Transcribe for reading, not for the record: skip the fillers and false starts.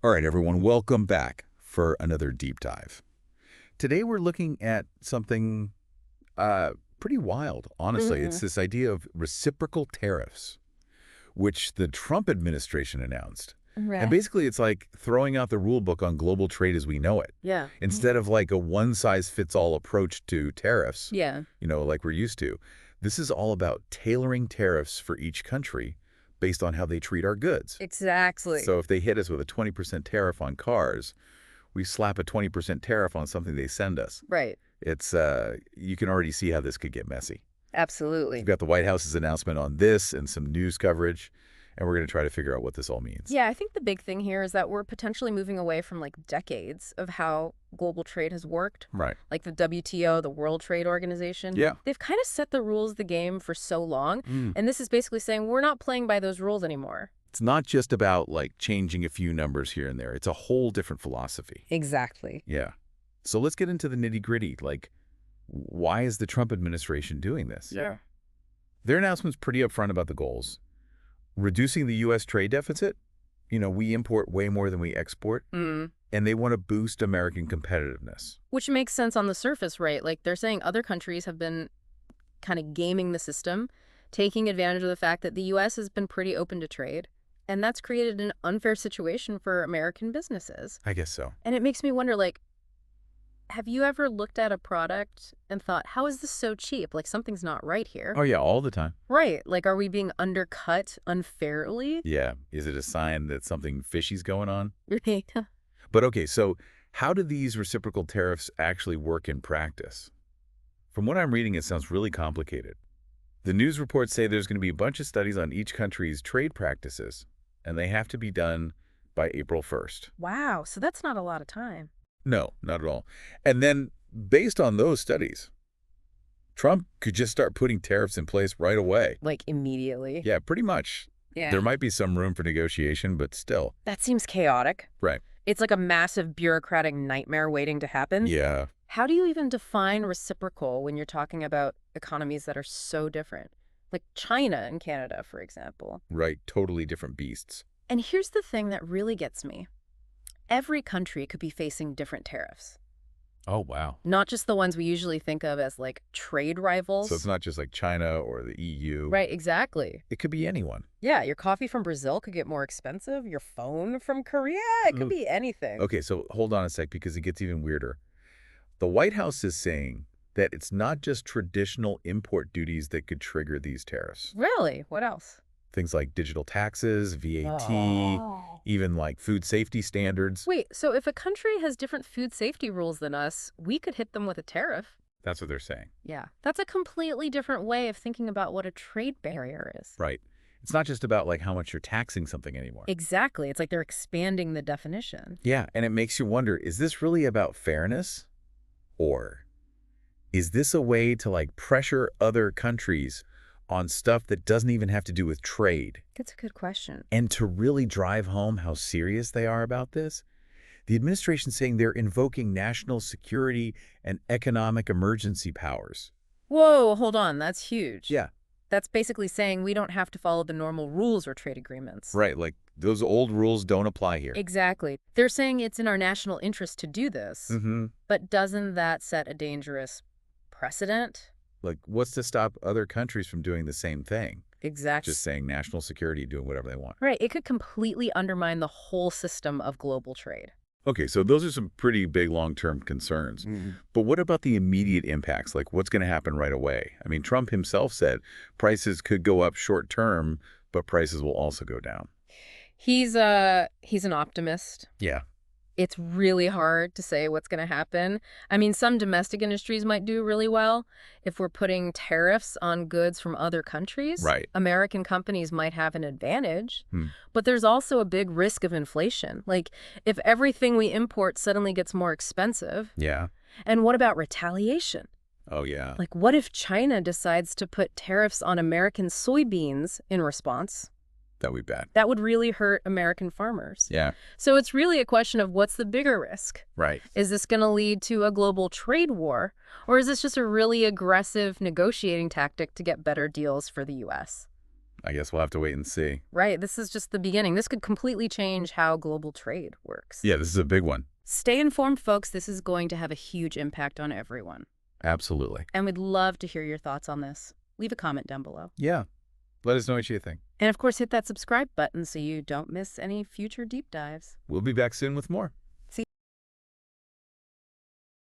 All right, everyone, welcome back for another deep dive. Today we're looking at something pretty wild, honestly. It's this idea of reciprocal tariffs, which the Trump administration announced. Right. And basically it's like throwing out the rule book on global trade as we know it. Yeah. Instead of like a one-size-fits-all approach to tariffs, Yeah. like we're used to. This is all about tailoring tariffs for each country based on how they treat our goods. Exactly. So if they hit us with a 20% tariff on cars, we slap a 20% tariff on something they send us. Right. It's you can already see how this could get messy. Absolutely. We've got the White House's announcement on this and some news coverage, and we're going to try to figure out what this all means. Yeah, I think the big thing here is that we're potentially moving away from like decades of how global trade has worked. Right. Like the WTO, the World Trade Organization. Yeah. They've kind of set the rules of the game for so long. And this is basically saying we're not playing by those rules anymore. It's not just about like changing a few numbers here and there. It's a whole different philosophy. Exactly. Yeah. So let's get into the nitty-gritty. Like, why is the Trump administration doing this? Yeah. Their announcement's pretty upfront about the goals. Reducing the U.S. trade deficit. We import way more than we export. And they want to boost American competitiveness. Which makes sense on the surface, right? Like they're saying other countries have been kind of gaming the system, taking advantage of the fact that the U.S. has been pretty open to trade. And that's created an unfair situation for American businesses. I guess so. And it makes me wonder, like, have you ever looked at a product and thought, how is this so cheap? Like, something's not right here. Oh, yeah, all the time. Right. Like, are we being undercut unfairly? Yeah. Is it a sign that something fishy's going on? Right. But okay, so how do these reciprocal tariffs actually work in practice? From what I'm reading, it sounds really complicated. The news reports say there's going to be a bunch of studies on each country's trade practices, and they have to be done by April 1st. Wow. So that's not a lot of time. No, not at all. And then, based on those studies, Trump could just start putting tariffs in place right away. Like, immediately. Yeah, pretty much. Yeah. There might be some room for negotiation, but still. That seems chaotic. Right. It's like a massive bureaucratic nightmare waiting to happen. Yeah. How do you even define reciprocal when you're talking about economies that are so different? Like China and Canada, for example. Right. Totally different beasts. And here's the thing that really gets me. Every country could be facing different tariffs. Oh, wow. Not just the ones we usually think of as like trade rivals. So it's not just like China or the EU. Right, exactly. It could be anyone. Yeah, your coffee from Brazil could get more expensive. Your phone from Korea, it could be anything. Okay, so hold on a sec because it gets even weirder. The White House is saying that it's not just traditional import duties that could trigger these tariffs. Really? What else? Things like digital taxes, VAT, Oh. even like food safety standards. Wait, so if a country has different food safety rules than us, we could hit them with a tariff? That's what they're saying. Yeah. That's a completely different way of thinking about what a trade barrier is. Right. It's not just about like how much you're taxing something anymore. Exactly. It's like they're expanding the definition. Yeah, and it makes you wonder, is this really about fairness? Or is this a way to like pressure other countries on stuff that doesn't even have to do with trade? That's a good question. And to really drive home how serious they are about this, the administration's saying they're invoking national security and economic emergency powers. Whoa, hold on. That's huge. Yeah. That's basically saying we don't have to follow the normal rules or trade agreements. Right, like those old rules don't apply here. Exactly. They're saying it's in our national interest to do this. But doesn't that set a dangerous precedent? Like, what's to stop other countries from doing the same thing? Exactly. Just saying national security, doing whatever they want. Right. It could completely undermine the whole system of global trade. Okay, so those are some pretty big long-term concerns. But what about the immediate impacts? Like, what's going to happen right away? I mean, Trump himself said prices could go up short-term, but prices will also go down. He's an optimist. Yeah. It's really hard to say what's going to happen. I mean, some domestic industries might do really well. If we're putting tariffs on goods from other countries, Right. American companies might have an advantage. But there's also a big risk of inflation. Like, if everything we import suddenly gets more expensive. Yeah. And what about retaliation? Oh, yeah. Like, what if China decides to put tariffs on American soybeans in response? That would be bad. That would really hurt American farmers. Yeah. So it's really a question of what's the bigger risk? Right. Is this going to lead to a global trade war? Or is this just a really aggressive negotiating tactic to get better deals for the U.S.? I guess we'll have to wait and see. Right, this is just the beginning. This could completely change how global trade works. Yeah, this is a big one. Stay informed, folks. This is going to have a huge impact on everyone. Absolutely. And we'd love to hear your thoughts on this. Leave a comment down below. Yeah. Let us know what you think. And of course, hit that subscribe button so you don't miss any future deep dives. We'll be back soon with more.